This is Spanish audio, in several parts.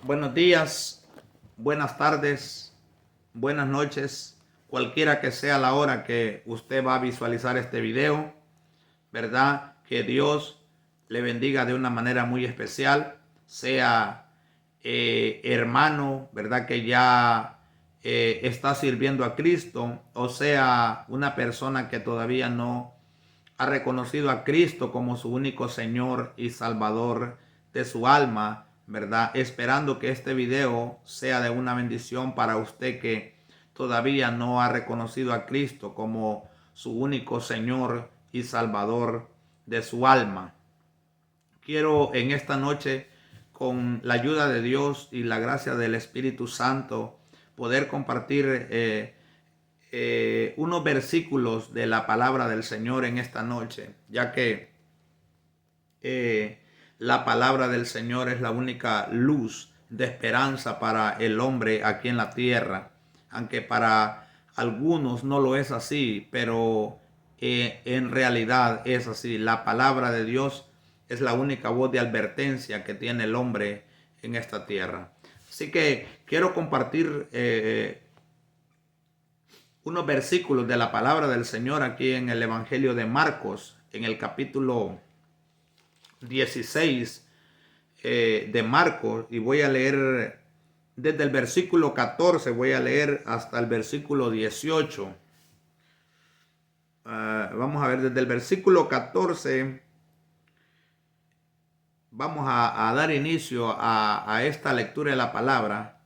Buenos días, buenas tardes, buenas noches, cualquiera que sea la hora que usted va a visualizar este video, ¿verdad? Que Dios le bendiga de una manera muy especial, sea hermano, ¿verdad? Que ya está sirviendo a Cristo, o sea una persona que todavía no ha reconocido a Cristo como su único Señor y Salvador de su alma, ¿verdad? Esperando que este video sea de una bendición para usted que todavía no ha reconocido a Cristo como su único Señor y Salvador de su alma. Quiero en esta noche, con la ayuda de Dios y la gracia del Espíritu Santo, poder compartir unos versículos de la palabra del Señor en esta noche, ya que la palabra del Señor es la única luz de esperanza para el hombre aquí en la tierra, aunque para algunos no lo es así, pero en realidad es así. La palabra de Dios es la única voz de advertencia que tiene el hombre en esta tierra. Así que quiero compartir unos versículos de la palabra del Señor aquí en el Evangelio de Marcos, en el capítulo 16 de Marcos, y voy a leer desde el versículo 14, voy a leer hasta el versículo 18. Vamos a ver, desde el versículo 14 vamos a dar inicio a esta lectura de la palabra,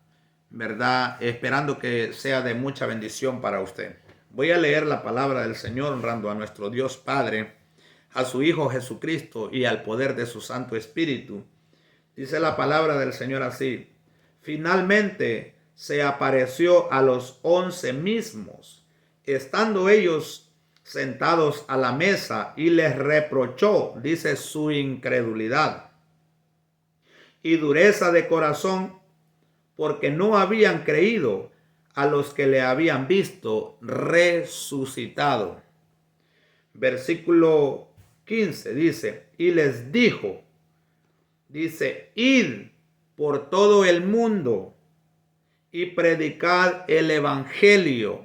¿verdad? Esperando que sea de mucha bendición para usted. Voy a leer la palabra del Señor, honrando a nuestro Dios Padre, a su Hijo Jesucristo y al poder de su Santo Espíritu. Dice la palabra del Señor así: finalmente se apareció a los 11 mismos, estando ellos sentados a la mesa, y les reprochó, dice, su incredulidad y dureza de corazón, porque no habían creído a los que le habían visto resucitado. Versículo 15 dice, y les dijo, dice, id por todo el mundo y predicad el evangelio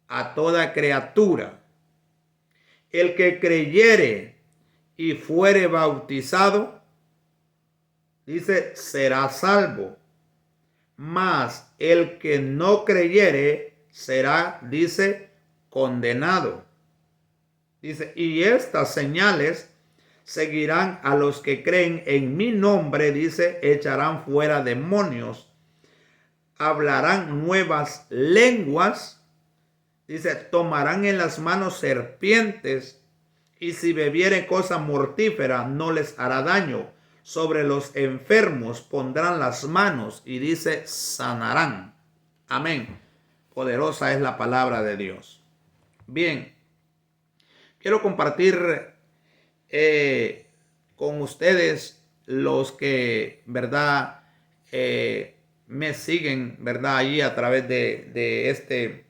a toda criatura. El que creyere y fuere bautizado, dice, será salvo. Mas el que no creyere será, dice, condenado. Dice, y estas señales seguirán a los que creen en mi nombre, dice, echarán fuera demonios, hablarán nuevas lenguas, dice, tomarán en las manos serpientes, y si bebieren cosa mortífera no les hará daño. Sobre los enfermos pondrán las manos y dice, sanarán. Amén. Poderosa es la palabra de Dios. Bien, quiero compartir con ustedes, los que, ¿verdad? Me siguen, ¿verdad? Allí a través de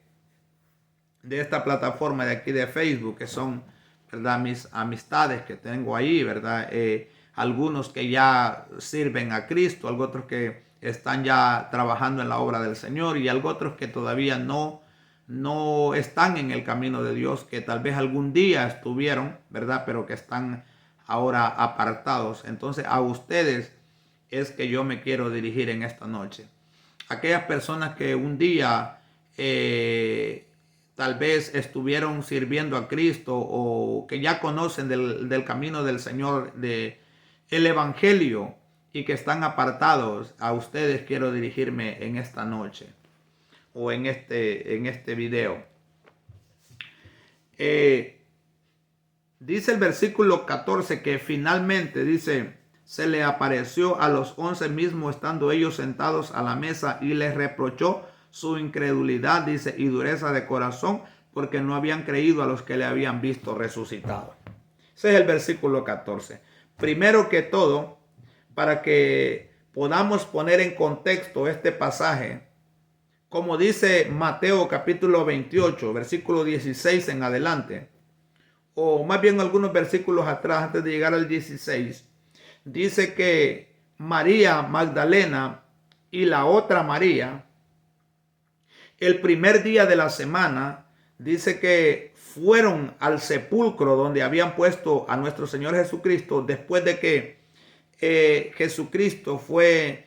esta plataforma de aquí de Facebook, que son, ¿verdad? Mis amistades que tengo ahí, ¿verdad? Algunos que ya sirven a Cristo, algunos otros que están ya trabajando en la obra del Señor, y algunos otros que todavía no están en el camino de Dios, que tal vez algún día estuvieron, ¿verdad? Pero que están ahora apartados. Entonces a ustedes es que yo me quiero dirigir en esta noche. Aquellas personas que un día tal vez estuvieron sirviendo a Cristo, o que ya conocen del camino del Señor, de el Evangelio, y que están apartados, a ustedes quiero dirigirme en esta noche, o en este video. Dice el versículo 14 que finalmente, dice, se le apareció a los 11 mismos, estando ellos sentados a la mesa, y les reprochó su incredulidad, dice, y dureza de corazón, porque no habían creído a los que le habían visto resucitado. Ese es el versículo 14. Primero que todo, para que podamos poner en contexto este pasaje, como dice Mateo capítulo 28, versículo 16 en adelante, o más bien algunos versículos atrás, antes de llegar al 16, dice que María Magdalena y la otra María, el primer día de la semana, dice que fueron al sepulcro donde habían puesto a nuestro Señor Jesucristo después de que Jesucristo fue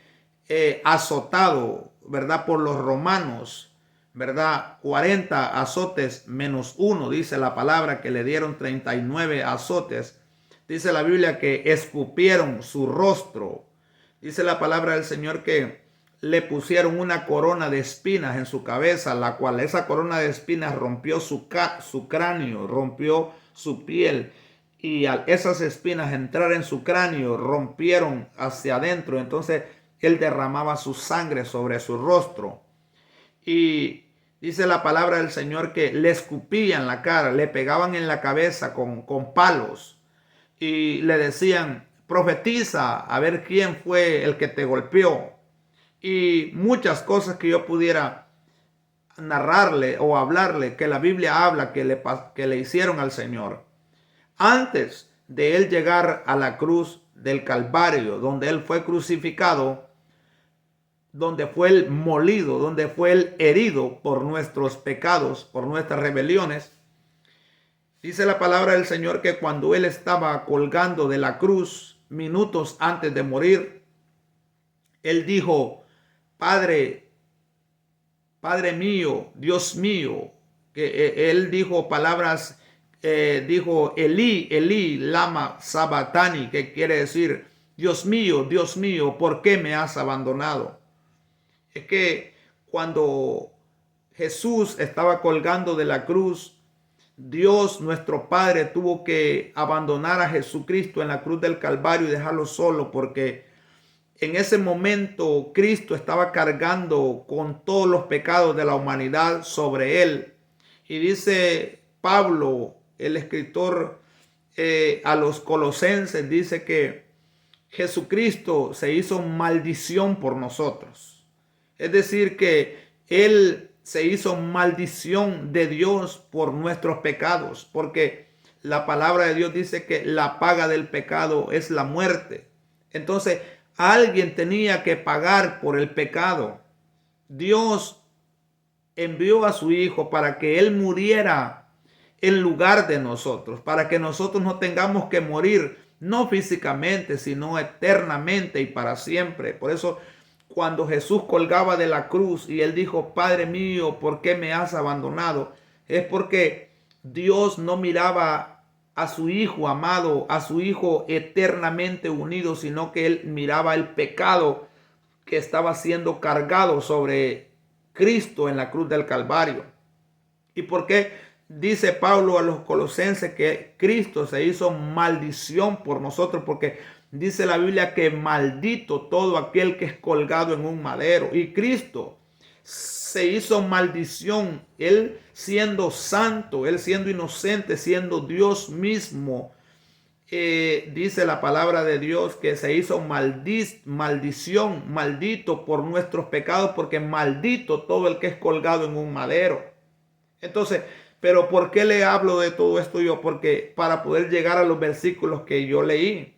azotado, ¿verdad? Por los romanos, ¿verdad? 40 azotes menos uno, dice la palabra, que le dieron 39 azotes. Dice la Biblia que escupieron su rostro. Dice la palabra del Señor que le pusieron una corona de espinas en su cabeza, la cual esa corona de espinas rompió su cráneo, rompió su piel. Y al esas espinas entrar en su cráneo, rompieron hacia adentro. Entonces él derramaba su sangre sobre su rostro. Y dice la palabra del Señor que le escupían la cara, le pegaban en la cabeza con palos. Y le decían, profetiza a ver quién fue el que te golpeó. Y muchas cosas que yo pudiera narrarle o hablarle, que la Biblia habla que le hicieron al Señor. Antes de él llegar a la cruz del Calvario, donde él fue crucificado, donde fue él molido, donde fue él herido por nuestros pecados, por nuestras rebeliones, dice la palabra del Señor que cuando él estaba colgando de la cruz, minutos antes de morir, él dijo, Padre mío, Dios mío, que él dijo palabras, dijo Elí, Elí, lama sabatani, que quiere decir, Dios mío, ¿por qué me has abandonado? Es que cuando Jesús estaba colgando de la cruz, Dios nuestro Padre tuvo que abandonar a Jesucristo en la cruz del Calvario y dejarlo solo, porque en ese momento Cristo estaba cargando con todos los pecados de la humanidad sobre él. Y dice Pablo, el escritor a los Colosenses, dice que Jesucristo se hizo maldición por nosotros. Es decir, que él se hizo maldición de Dios por nuestros pecados, porque la palabra de Dios dice que la paga del pecado es la muerte. Entonces, alguien tenía que pagar por el pecado. Dios envió a su Hijo para que Él muriera en lugar de nosotros, para que nosotros no tengamos que morir, no físicamente, sino eternamente y para siempre. Por eso, cuando Jesús colgaba de la cruz y Él dijo, Padre mío, ¿por qué me has abandonado? Es porque Dios no miraba a su Hijo amado, a su Hijo eternamente unido, sino que él miraba el pecado que estaba siendo cargado sobre Cristo en la cruz del Calvario. ¿Y por qué dice Pablo a los Colosenses que Cristo se hizo maldición por nosotros? Porque dice la Biblia que maldito todo aquel que es colgado en un madero. Y Cristo se hizo maldición, él siendo santo, él siendo inocente, siendo Dios mismo. Dice la palabra de Dios que se hizo maldición, maldito por nuestros pecados, porque maldito todo el que es colgado en un madero. Entonces, pero ¿por qué le hablo de todo esto yo? Porque para poder llegar a los versículos que yo leí,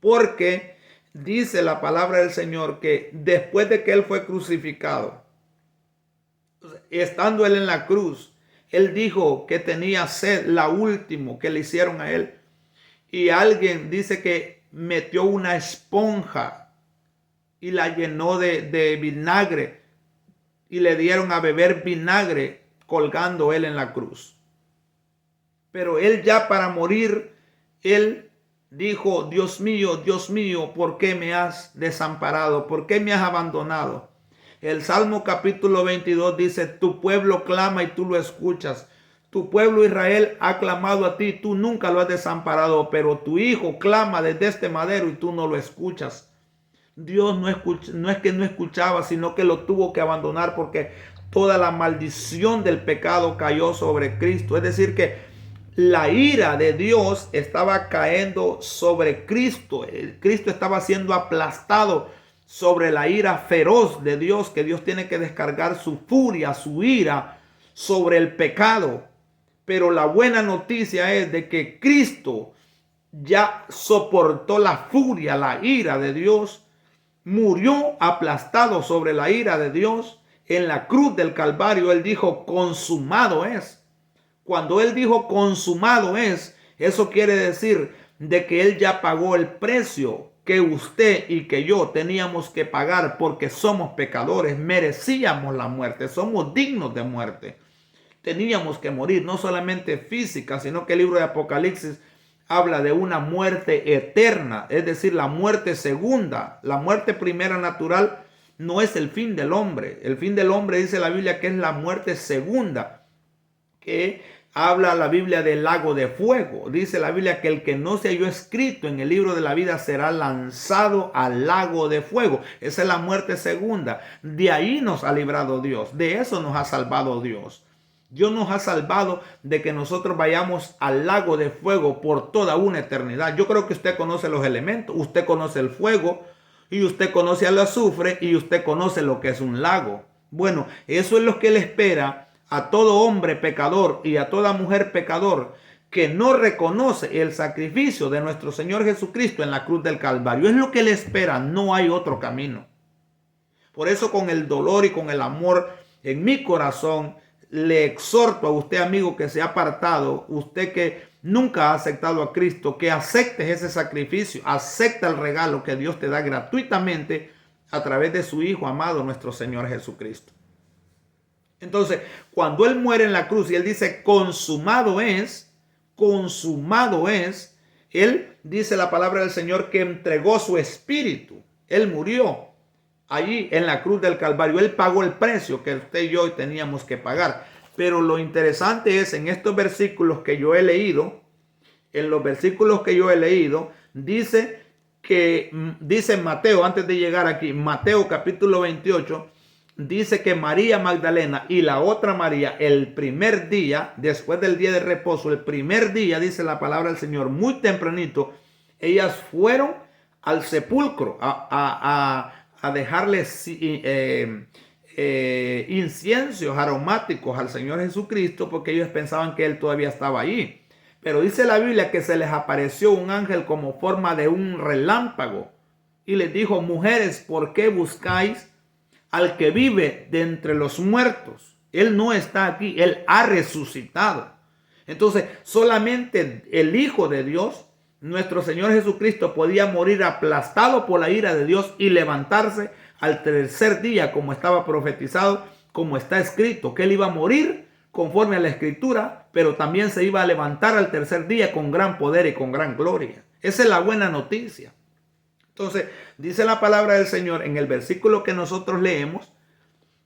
porque dice la palabra del Señor que después de que él fue crucificado, estando él en la cruz, él dijo que tenía sed, la última que le hicieron a él. Y alguien dice que metió una esponja y la llenó de vinagre y le dieron a beber vinagre colgando él en la cruz. Pero él ya para morir, él dijo, Dios mío, ¿por qué me has desamparado? ¿Por qué me has abandonado? El Salmo capítulo 22 dice, tu pueblo clama y tú lo escuchas. Tu pueblo Israel ha clamado a ti, tú nunca lo has desamparado, pero tu hijo clama desde este madero y tú no lo escuchas. Dios no es que no escuchaba, sino que lo tuvo que abandonar porque toda la maldición del pecado cayó sobre Cristo. Es decir que la ira de Dios estaba cayendo sobre Cristo. Cristo estaba siendo aplastado sobre la ira feroz de Dios, que Dios tiene que descargar su furia, su ira sobre el pecado. Pero la buena noticia es de que Cristo ya soportó la furia, la ira de Dios murió aplastado sobre la ira de Dios en la cruz del Calvario. Él dijo, consumado es. Cuando él dijo consumado es, eso quiere decir de que él ya pagó el precio que usted y que yo teníamos que pagar porque somos pecadores, merecíamos la muerte, somos dignos de muerte. Teníamos que morir, no solamente física, sino que el libro de Apocalipsis habla de una muerte eterna, es decir, la muerte segunda. La muerte primera natural no es el fin del hombre. El fin del hombre, dice la Biblia, que es la muerte segunda, que habla la Biblia del lago de fuego. Dice la Biblia que el que no se halló escrito en el libro de la vida será lanzado al lago de fuego. Esa es la muerte segunda. De ahí nos ha librado Dios. De eso nos ha salvado Dios. Dios nos ha salvado de que nosotros vayamos al lago de fuego por toda una eternidad. Yo creo que usted conoce los elementos. Usted conoce el fuego y usted conoce el azufre y usted conoce lo que es un lago. Bueno, eso es lo que le espera a todo hombre pecador y a toda mujer pecador que no reconoce el sacrificio de nuestro Señor Jesucristo en la cruz del Calvario. Es lo que le espera, no hay otro camino. Por eso, con el dolor y con el amor en mi corazón, le exhorto a usted, amigo, que se ha apartado, usted que nunca ha aceptado a Cristo, que aceptes ese sacrificio, acepta el regalo que Dios te da gratuitamente a través de su Hijo amado, nuestro Señor Jesucristo. Entonces, cuando Él muere en la cruz y Él dice, consumado es, Él dice la palabra del Señor que entregó su espíritu. Él murió allí en la cruz del Calvario. Él pagó el precio que usted y yo teníamos que pagar. Pero lo interesante es, en estos versículos que yo he leído, dice Mateo, antes de llegar aquí, Mateo capítulo 28, dice que María Magdalena y la otra María, el primer día, después del día de reposo, el primer día, dice la palabra del Señor, muy tempranito, ellas fueron al sepulcro a dejarle inciensos aromáticos al Señor Jesucristo, porque ellos pensaban que Él todavía estaba allí. Pero dice la Biblia que se les apareció un ángel como forma de un relámpago y les dijo, mujeres, ¿por qué buscáis al que vive de entre los muertos? Él no está aquí, Él ha resucitado. Entonces, solamente el Hijo de Dios, nuestro Señor Jesucristo, podía morir aplastado por la ira de Dios y levantarse al tercer día, como estaba profetizado, como está escrito, que Él iba a morir conforme a la Escritura, pero también se iba a levantar al tercer día con gran poder y con gran gloria. Esa es la buena noticia. Entonces, dice la palabra del Señor en el versículo que nosotros leemos,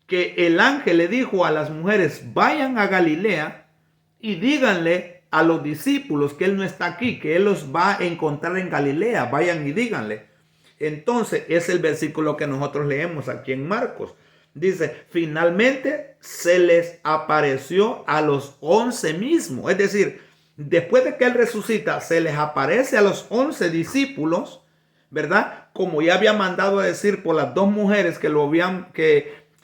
que el ángel le dijo a las mujeres, vayan a Galilea y díganle a los discípulos que Él no está aquí, que Él los va a encontrar en Galilea, vayan y díganle. Entonces, es el versículo que nosotros leemos aquí en Marcos. Dice, finalmente se les apareció a los 11 mismos. Es decir, después de que Él resucita, se les aparece a los 11 discípulos, ¿verdad? Como ya había mandado a decir por las dos mujeres que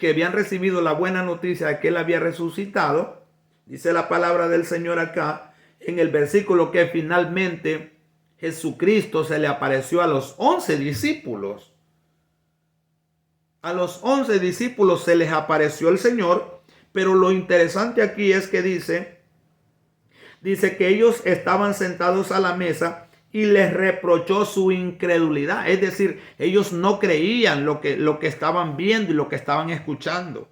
habían recibido la buena noticia de que Él había resucitado. Dice la palabra del Señor acá en el versículo que finalmente Jesucristo se le apareció a los 11 discípulos. A los 11 discípulos se les apareció el Señor, pero lo interesante aquí es que dice que ellos estaban sentados a la mesa y les reprochó su incredulidad. Es decir, ellos no creían lo que estaban viendo y lo que estaban escuchando.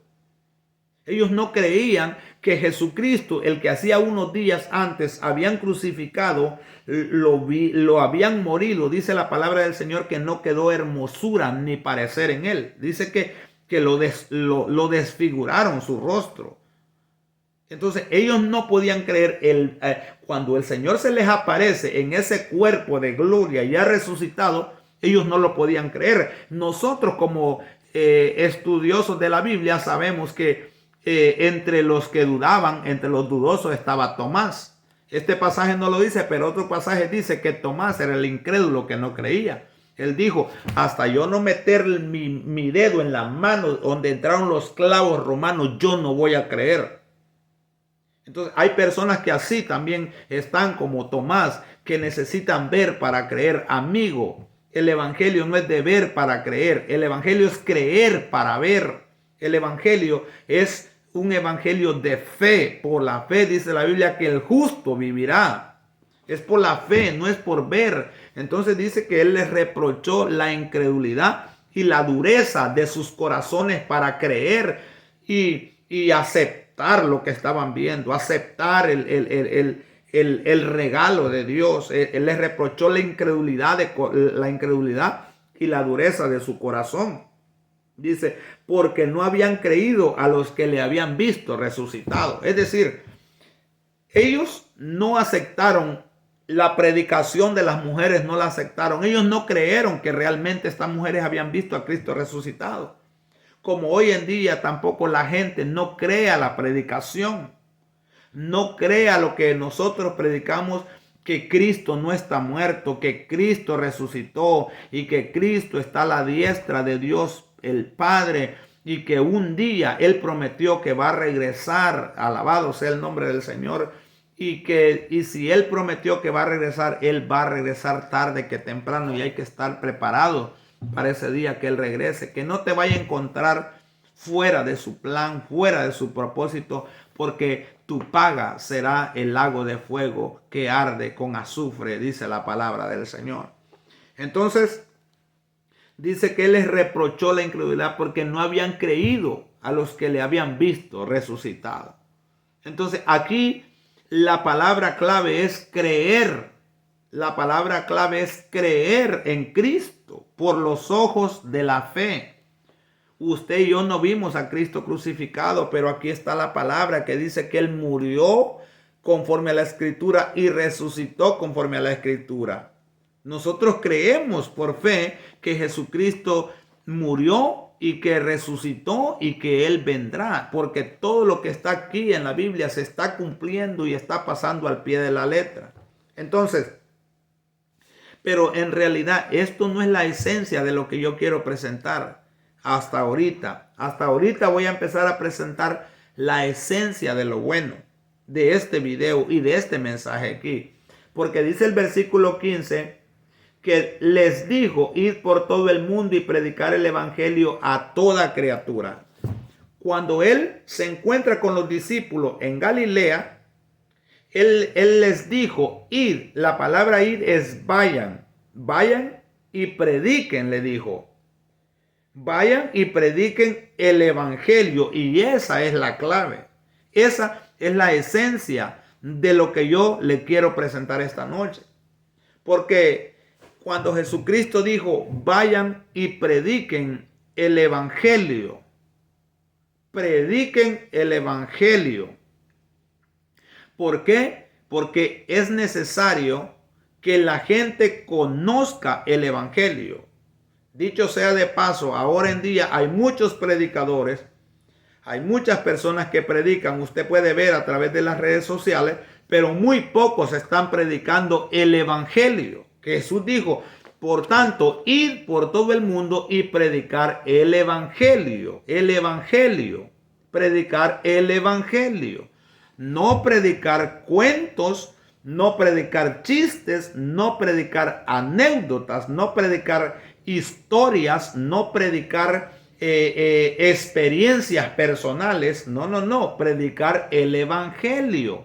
Ellos no creían que Jesucristo, el que hacía unos días antes habían crucificado, lo habían morido. Dice la palabra del Señor que no quedó hermosura ni parecer en él. Dice que lo desfiguraron su rostro. Entonces ellos no podían creer cuando el Señor se les aparece en ese cuerpo de gloria ya resucitado, ellos no lo podían creer. Nosotros como estudiosos de la Biblia sabemos que entre los que dudaban, entre los dudosos estaba Tomás. Este pasaje no lo dice, pero otro pasaje dice que Tomás era el incrédulo que no creía. Él dijo, hasta yo no meter mi dedo en la mano donde entraron los clavos romanos, yo no voy a creer. Entonces hay personas que así también están como Tomás, que necesitan ver para creer. Amigo, El evangelio no es de ver para creer. El evangelio es creer para ver. El evangelio es un evangelio de fe. Por la fe dice la Biblia que el justo vivirá. Es por la fe, no es por ver. Entonces dice que él les reprochó la incredulidad y la dureza de sus corazones para creer y aceptar lo que estaban viendo, aceptar el regalo de Dios. Él les reprochó la incredulidad y la dureza de su corazón. Dice, porque no habían creído a los que le habían visto resucitado. Es decir, ellos no aceptaron la predicación de las mujeres, no la aceptaron. Ellos no creyeron que realmente estas mujeres habían visto a Cristo resucitado. Como hoy en día tampoco la gente no cree a la predicación. No cree a lo que nosotros predicamos, que Cristo no está muerto, que Cristo resucitó y que Cristo está a la diestra de Dios el Padre y que un día Él prometió que va a regresar. Alabado sea el nombre del Señor. Y si Él prometió que va a regresar, Él va a regresar tarde que temprano y hay que estar preparado para ese día que Él regrese. Que no te vaya a encontrar fuera de su plan, fuera de su propósito, porque tu paga será el lago de fuego que arde con azufre, dice la palabra del Señor. Entonces, dice que Él les reprochó la incredulidad porque no habían creído a los que le habían visto resucitado. Entonces, aquí la palabra clave es creer. La palabra clave es creer en Cristo por los ojos de la fe. Usted y yo no vimos a Cristo crucificado, pero aquí está la palabra que dice que Él murió conforme a la Escritura y resucitó conforme a la Escritura. Nosotros creemos por fe que Jesucristo murió y que resucitó y que Él vendrá, porque todo lo que está aquí en la Biblia se está cumpliendo y está pasando al pie de la letra. Entonces, pero en realidad esto no es la esencia de lo que yo quiero presentar hasta ahorita. Hasta ahorita voy a empezar a presentar la esencia de lo bueno de este video y de este mensaje aquí. Porque dice el versículo 15 que les dijo, id por todo el mundo y predicar el evangelio a toda criatura. Cuando Él se encuentra con los discípulos en Galilea, Él les dijo, id. La palabra id es vayan. Vayan y prediquen, le dijo. Vayan y prediquen el evangelio. Y esa es la clave. Esa es la esencia de lo que yo le quiero presentar esta noche. Porque cuando Jesucristo dijo, vayan y prediquen el evangelio. Prediquen el evangelio. ¿Por qué? Porque es necesario que la gente conozca el evangelio. Dicho sea de paso, ahora en día hay muchos predicadores, hay muchas personas que predican, usted puede ver a través de las redes sociales, pero muy pocos están predicando el evangelio. Jesús dijo, por tanto, id por todo el mundo y predicar el evangelio, predicar el evangelio. No predicar cuentos, no predicar chistes, no predicar anécdotas, no predicar historias, no predicar experiencias personales. No, predicar el evangelio.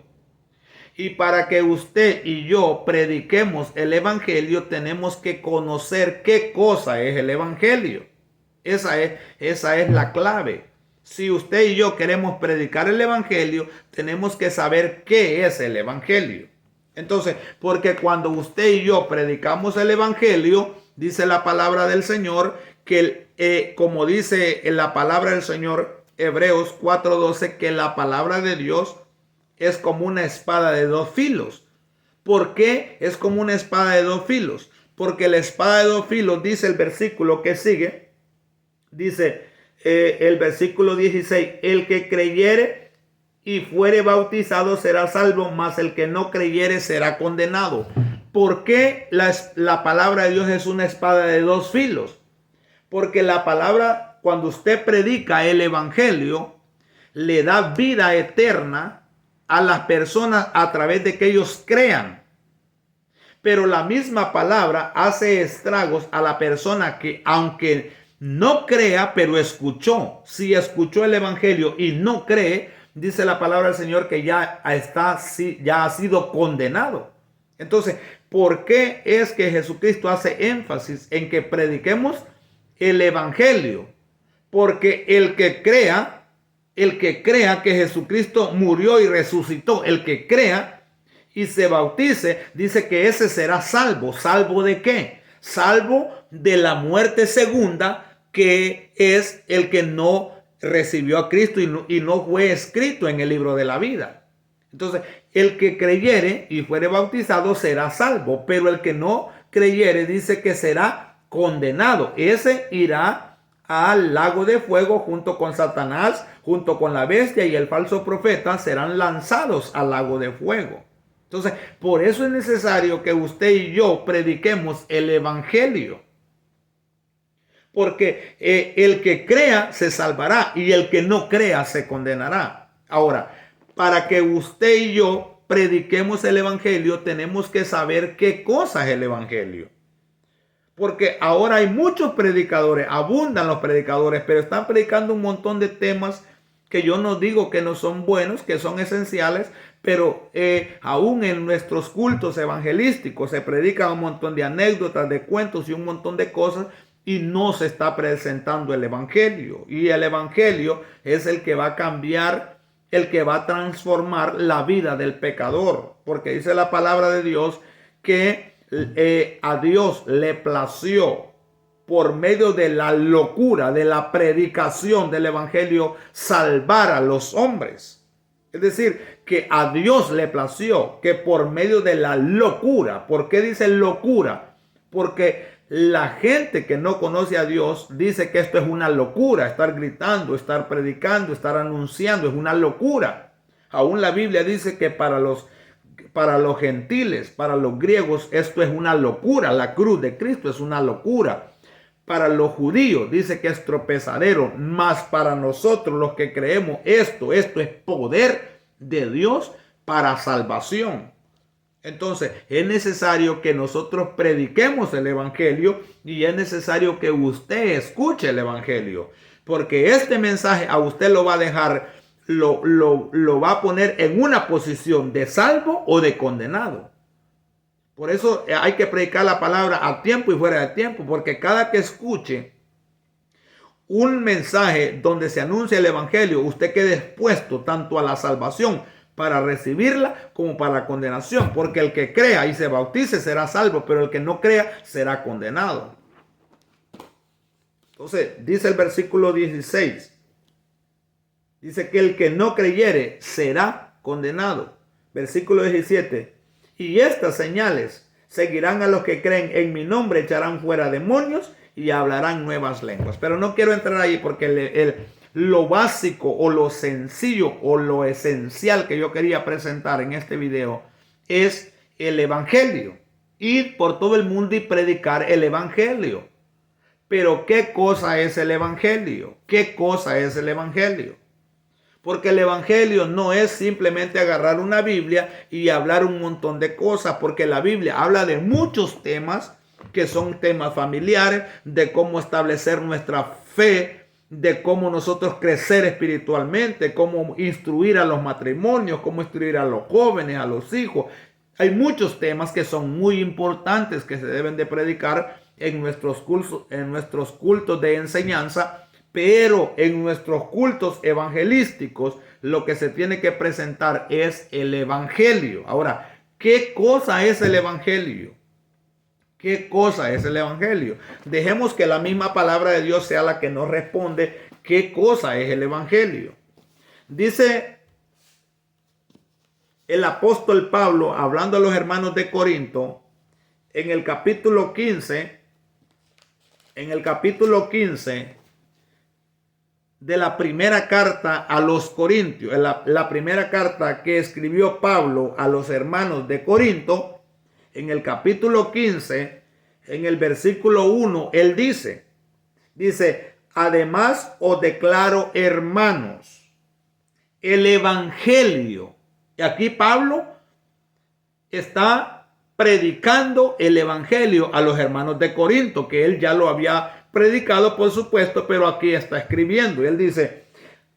Y para que usted y yo prediquemos el evangelio, tenemos que conocer qué cosa es el evangelio. Esa es la clave. Si usted y yo queremos predicar el evangelio, tenemos que saber qué es el evangelio. Entonces, porque cuando usted y yo predicamos el evangelio, dice la palabra del Señor, que como dice en la palabra del Señor, Hebreos 4:12, que la palabra de Dios es como una espada de dos filos. ¿Por qué es como una espada de dos filos? Porque la espada de dos filos, dice el versículo que sigue, dice el versículo 16, el que creyere y fuere bautizado será salvo, mas el que no creyere será condenado. ¿Por qué la palabra de Dios es una espada de dos filos? Porque la palabra, cuando usted predica el evangelio, le da vida eterna a las personas a través de que ellos crean. Pero la misma palabra hace estragos a la persona que, aunque no crea, pero escuchó. Si escuchó el evangelio y no cree, dice la palabra del Señor que ya ha sido condenado. Entonces, ¿por qué es que Jesucristo hace énfasis en que prediquemos el evangelio? Porque el que crea que Jesucristo murió y resucitó, el que crea y se bautice, dice que ese será salvo. ¿Salvo de qué? Salvo de la muerte segunda, que es el que no recibió a Cristo y no fue escrito en el libro de la vida. Entonces, el que creyere y fuere bautizado será salvo, pero el que no creyere dice que será condenado. Ese irá al lago de fuego junto con Satanás, junto con la bestia y el falso profeta, serán lanzados al lago de fuego. Entonces, por eso es necesario que usted y yo prediquemos el evangelio. Porque el que crea se salvará y el que no crea se condenará. Ahora, para que usted y yo prediquemos el evangelio, tenemos que saber qué cosa es el evangelio. Porque ahora hay muchos predicadores, abundan los predicadores, pero están predicando un montón de temas que yo no digo que no son buenos, que son esenciales, pero aún en nuestros cultos evangelísticos se predican un montón de anécdotas, de cuentos y un montón de cosas, y no se está presentando el evangelio. Y el evangelio es el que va a cambiar, el que va a transformar la vida del pecador, porque dice la palabra de Dios que a Dios le plació por medio de la locura, de la predicación del evangelio, salvar a los hombres. Es decir, que a Dios le plació que por medio de la locura. ¿Por qué dice locura? Porque la gente que no conoce a Dios dice que esto es una locura, estar gritando, estar predicando, estar anunciando, es una locura. Aún la Biblia dice que para los gentiles, para los griegos, esto es una locura. La cruz de Cristo es una locura. Para los judíos dice que es tropezadero, mas para nosotros los que creemos esto es poder de Dios para salvación. Entonces es necesario que nosotros prediquemos el evangelio y es necesario que usted escuche el evangelio, porque este mensaje a usted lo va a dejar, lo va a poner en una posición de salvo o de condenado. Por eso hay que predicar la palabra a tiempo y fuera de tiempo, porque cada que escuche un mensaje donde se anuncia el evangelio, usted quede expuesto tanto a la salvación para recibirla como para la condenación, porque el que crea y se bautice será salvo, pero el que no crea será condenado. Entonces dice el versículo 16, dice que el que no creyere será condenado. Versículo 17, y estas señales seguirán a los que creen en mi nombre, echarán fuera demonios y hablarán nuevas lenguas. Pero no quiero entrar ahí porque lo básico o lo sencillo o lo esencial que yo quería presentar en este video es el evangelio. Ir por todo el mundo y predicar el evangelio. Pero ¿qué cosa es el evangelio? ¿Qué cosa es el evangelio? Porque el evangelio no es simplemente agarrar una Biblia y hablar un montón de cosas, porque la Biblia habla de muchos temas que son temas familiares, de cómo establecer nuestra fe, de cómo nosotros crecer espiritualmente, cómo instruir a los matrimonios, cómo instruir a los jóvenes, a los hijos. Hay muchos temas que son muy importantes que se deben de predicar en nuestros cultos de enseñanza, pero en nuestros cultos evangelísticos lo que se tiene que presentar es el evangelio. Ahora, ¿qué cosa es el evangelio? ¿Qué cosa es el evangelio? Dejemos que la misma palabra de Dios sea la que nos responde qué cosa es el evangelio. Dice el apóstol Pablo, hablando a los hermanos de Corinto, en el capítulo 15, de la primera carta a los Corintios, la primera carta que escribió Pablo a los hermanos de Corinto, en el capítulo 15, en el versículo 1, él dice, además os declaro, hermanos, el evangelio. Y aquí Pablo está predicando el evangelio a los hermanos de Corinto, que él ya lo había predicado, por supuesto, pero aquí está escribiendo. Y él dice: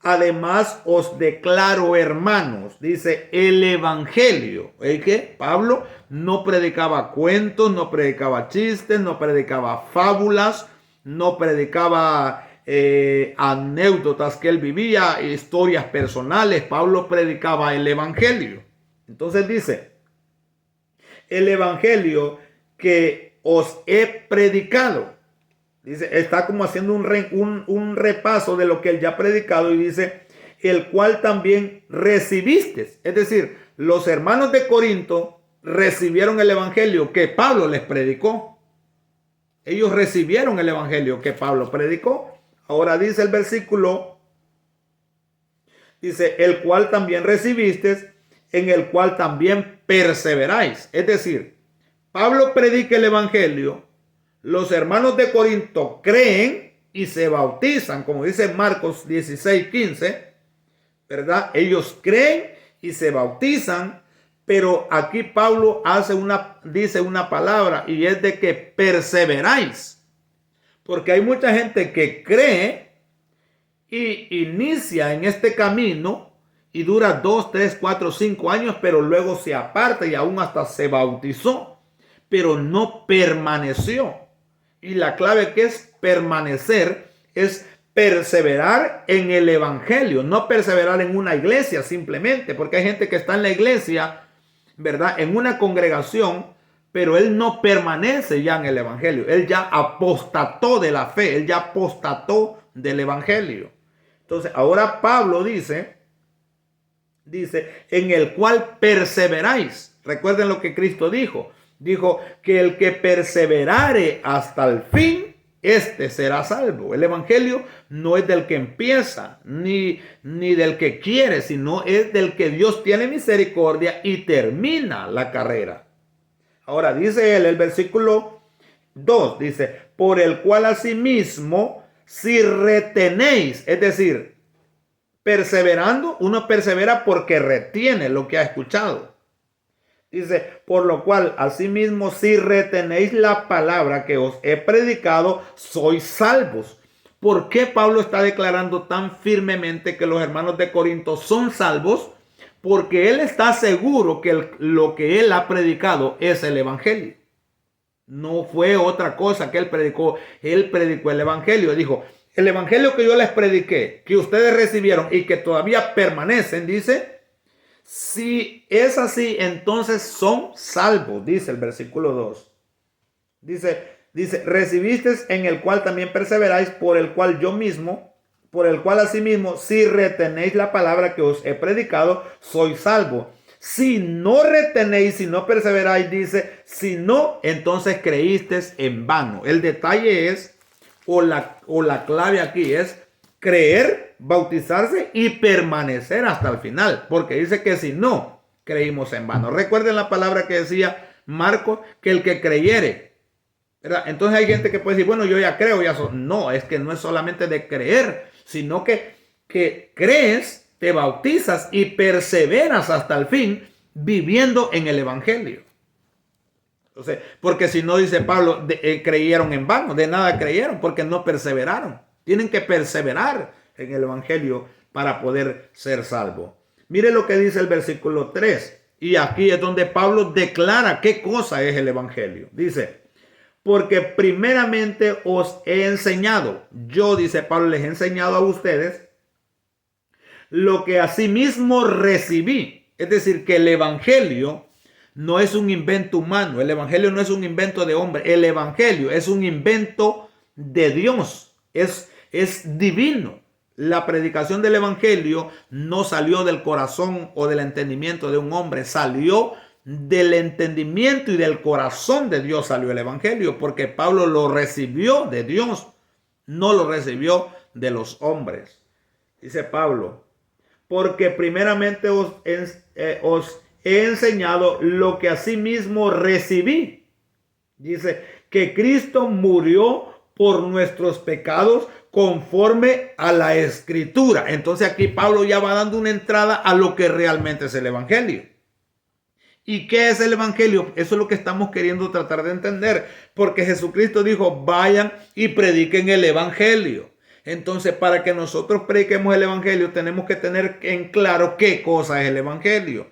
además os declaro, hermanos, dice, el evangelio. ¿Es que Pablo no predicaba cuentos, no predicaba chistes, no predicaba fábulas, no predicaba anécdotas que él vivía, historias personales? Pablo predicaba el evangelio. Entonces dice: el evangelio que os he predicado. Dice, está como haciendo un repaso de lo que él ya ha predicado, y dice: el cual también recibiste. Es decir, los hermanos de Corinto recibieron el evangelio que Pablo les predicó. Ellos recibieron el evangelio que Pablo predicó. Ahora dice el versículo, dice: el cual también recibiste, en el cual también perseveráis. Es decir, Pablo predica el evangelio, los hermanos de Corinto creen y se bautizan, como dice Marcos 16:15, ¿verdad? Ellos creen y se bautizan, pero aquí Pablo dice una palabra, y es de que perseveráis. Porque hay mucha gente que cree y inicia en este camino y dura 2, 3, 4, 5 años, pero luego se aparta y aún hasta se bautizó, pero no permaneció. Y la clave que es permanecer es perseverar en el evangelio, no perseverar en una iglesia simplemente, porque hay gente que está en la iglesia, ¿verdad?, en una congregación, pero él no permanece ya en el evangelio. Él ya apostató de la fe, él ya apostató del evangelio. Entonces, ahora Pablo dice, en el cual perseveráis. Recuerden lo que Cristo dijo. Dijo que el que perseverare hasta el fin, este será salvo. El evangelio no es del que empieza, ni del que quiere, sino es del que Dios tiene misericordia y termina la carrera. Ahora dice él, el versículo 2, dice: por el cual asimismo, si retenéis, es decir, perseverando, uno persevera porque retiene lo que ha escuchado. Dice: por lo cual, asimismo, si retenéis la palabra que os he predicado, sois salvos. ¿Por qué Pablo está declarando tan firmemente que los hermanos de Corinto son salvos? Porque él está seguro que lo que él ha predicado es el evangelio. No fue otra cosa que él predicó. Él predicó el evangelio. Dijo: el evangelio que yo les prediqué, que ustedes recibieron y que todavía permanecen, dice, si es así, entonces son salvos, dice el versículo 2. Dice, recibiste, en el cual también perseveráis, por el cual asimismo, si retenéis la palabra que os he predicado, sois salvos. Si no retenéis, si no perseveráis, dice, si no, entonces creíste en vano. El detalle es, o la clave aquí es, creer, bautizarse y permanecer hasta el final, porque dice que si no, creímos en vano. Recuerden la palabra que decía Marcos, que el que creyere, ¿verdad? Entonces hay gente que puede decir, bueno, yo ya creo, no, es que no es solamente de creer, sino que crees, te bautizas y perseveras hasta el fin viviendo en el evangelio. Entonces, porque si no, dice Pablo, creyeron en vano, de nada creyeron porque no perseveraron. Tienen que perseverar en el evangelio para poder ser salvo. Mire lo que dice el versículo 3. Y aquí es donde Pablo declara qué cosa es el evangelio. Dice: porque primeramente os he enseñado. Yo, dice Pablo, les he enseñado a ustedes lo que asimismo recibí. Es decir, que el evangelio no es un invento humano. El evangelio no es un invento de hombre. El evangelio es un invento de Dios. Es divino. La predicación del evangelio no salió del corazón o del entendimiento de un hombre. Salió del entendimiento y del corazón de Dios salió el evangelio. Porque Pablo lo recibió de Dios. No lo recibió de los hombres. Dice Pablo: porque primeramente os he enseñado lo que asimismo recibí. Dice que Cristo murió por nuestros pecados conforme a la escritura. Entonces aquí Pablo ya va dando una entrada a lo que realmente es el evangelio. ¿Y qué es el evangelio? Eso es lo que estamos queriendo tratar de entender, porque Jesucristo dijo, vayan y prediquen el evangelio. Entonces, para que nosotros prediquemos el evangelio, tenemos que tener en claro qué cosa es el evangelio.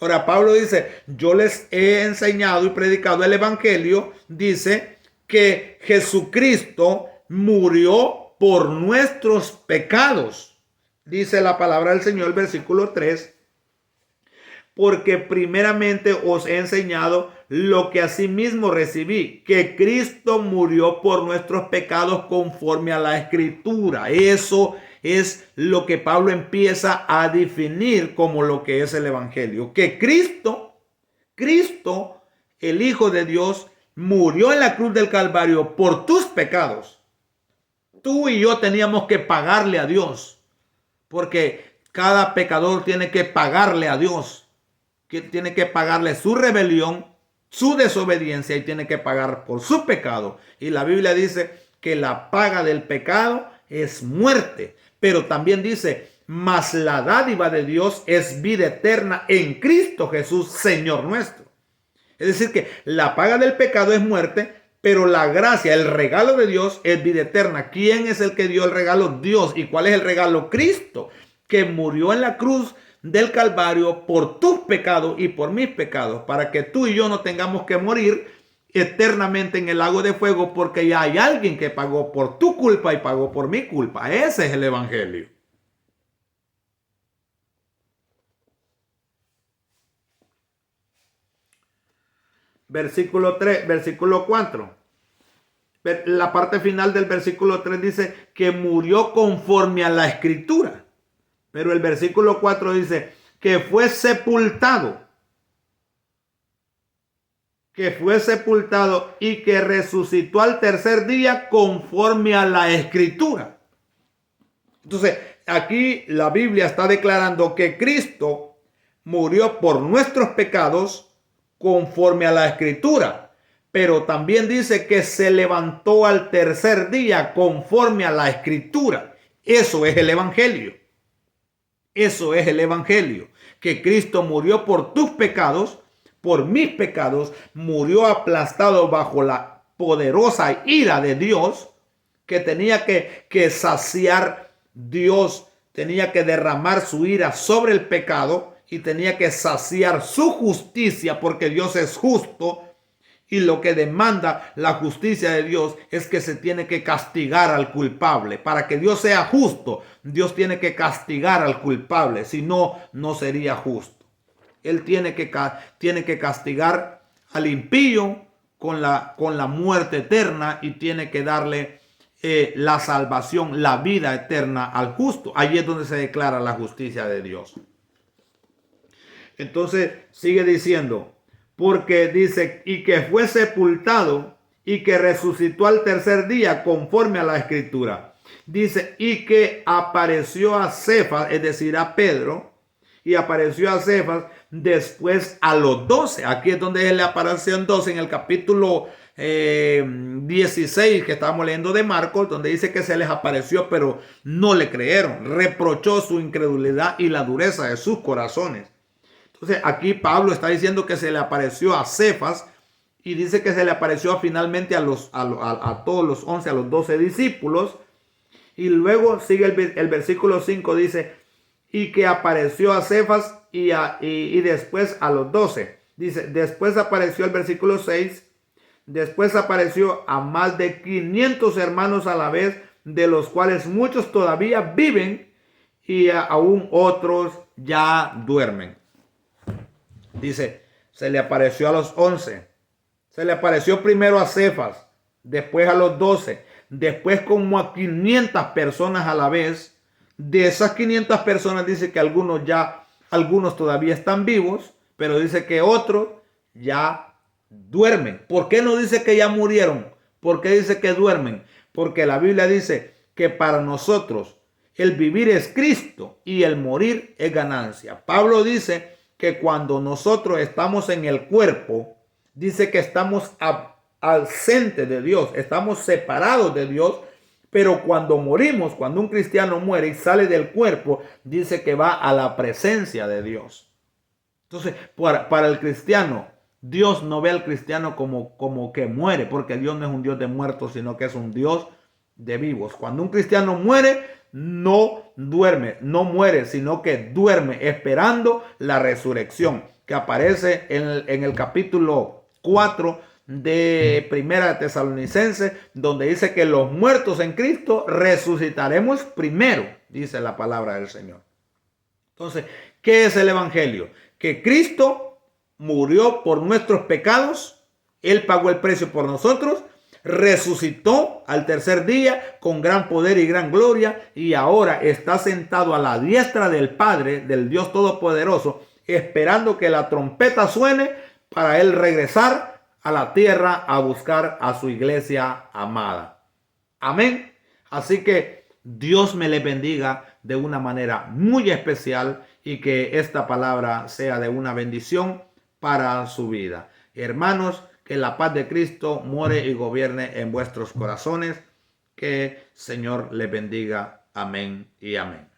Ahora, Pablo dice, yo les he enseñado y predicado el evangelio, dice que Jesucristo murió por nuestros pecados. Dice la palabra del Señor, versículo 3. Porque primeramente os he enseñado lo que asimismo recibí, que Cristo murió por nuestros pecados conforme a la Escritura. Eso es lo que Pablo empieza a definir como lo que es el Evangelio. Que Cristo, el Hijo de Dios, murió en la cruz del Calvario por tus pecados. Tú y yo teníamos que pagarle a Dios, porque cada pecador tiene que pagarle a Dios. Que tiene que pagarle su rebelión, su desobediencia y tiene que pagar por su pecado. Y la Biblia dice que la paga del pecado es muerte. Pero también dice, mas la dádiva de Dios es vida eterna en Cristo Jesús, Señor nuestro. Es decir que la paga del pecado es muerte, pero la gracia, el regalo de Dios es vida eterna. ¿Quién es el que dio el regalo? Dios. ¿Y cuál es el regalo? Cristo, que murió en la cruz del Calvario por tus pecados y por mis pecados, para que tú y yo no tengamos que morir eternamente en el lago de fuego, porque ya hay alguien que pagó por tu culpa y pagó por mi culpa. Ese es el evangelio. Versículo 3, versículo 4. La parte final del versículo 3 dice que murió conforme a la Escritura. Pero el versículo 4 dice que fue sepultado. Que fue sepultado y que resucitó al tercer día conforme a la Escritura. Entonces, aquí la Biblia está declarando que Cristo murió por nuestros pecados conforme a la Escritura. Pero también dice que se levantó al tercer día conforme a la Escritura. Eso es el evangelio. Eso es el evangelio, que Cristo murió por tus pecados, por mis pecados, murió aplastado bajo la poderosa ira de Dios, que tenía que saciar Dios, tenía que derramar su ira sobre el pecado y tenía que saciar su justicia, porque Dios es justo. Y lo que demanda la justicia de Dios es que se tiene que castigar al culpable. Para que Dios sea justo, Dios tiene que castigar al culpable. Si no, no sería justo. Él tiene que castigar al impío con la muerte eterna y tiene que darle la salvación, la vida eterna al justo. Allí es donde se declara la justicia de Dios. Entonces sigue diciendo, porque dice, y que fue sepultado y que resucitó al tercer día conforme a la Escritura. Dice, y que apareció a Cefas, es decir, a Pedro, y apareció a Cefas después a los 12. Aquí es donde él le apareció en 12, en el capítulo 16 que estábamos leyendo de Marcos, donde dice que se les apareció, pero no le creyeron. Reprochó su incredulidad y la dureza de sus corazones. Entonces aquí Pablo está diciendo que se le apareció a Cefas y dice que se le apareció finalmente a todos los 11, a los 12 discípulos. Y luego sigue el versículo 5, dice, y que apareció a Cefas y después a los 12. Dice, después apareció el versículo 6, después apareció a más de 500 hermanos a la vez, de los cuales muchos todavía viven y aún otros ya duermen. Dice, se le apareció a los 11. Se le apareció primero a Cefas, después a los 12, después como a 500 personas a la vez. De esas 500 personas dice que algunos todavía están vivos, pero dice que otros ya duermen. ¿Por qué no dice que ya murieron? ¿Por qué dice que duermen? Porque la Biblia dice que para nosotros el vivir es Cristo y el morir es ganancia. Pablo dice que cuando nosotros estamos en el cuerpo, dice que estamos ausentes de Dios, estamos separados de Dios, pero cuando morimos, cuando un cristiano muere y sale del cuerpo, dice que va a la presencia de Dios. Entonces, para el cristiano, Dios no ve al cristiano como que muere, porque Dios no es un Dios de muertos, sino que es un Dios de vivos. Cuando un cristiano muere, no duerme, no muere, sino que duerme esperando la resurrección, que aparece en el capítulo 4 de Primera de Tesalonicenses, donde dice que los muertos en Cristo resucitaremos primero, dice la palabra del Señor. Entonces, ¿qué es el Evangelio? Que Cristo murió por nuestros pecados, Él pagó el precio por nosotros, resucitó al tercer día con gran poder y gran gloria, y ahora está sentado a la diestra del Padre, del Dios Todopoderoso, esperando que la trompeta suene para Él regresar a la tierra a buscar a su iglesia amada. Amén. Así que Dios me le bendiga de una manera muy especial y que esta palabra sea de una bendición para su vida. Hermanos, que la paz de Cristo more y gobierne en vuestros corazones. Que Señor le bendiga. Amén y amén.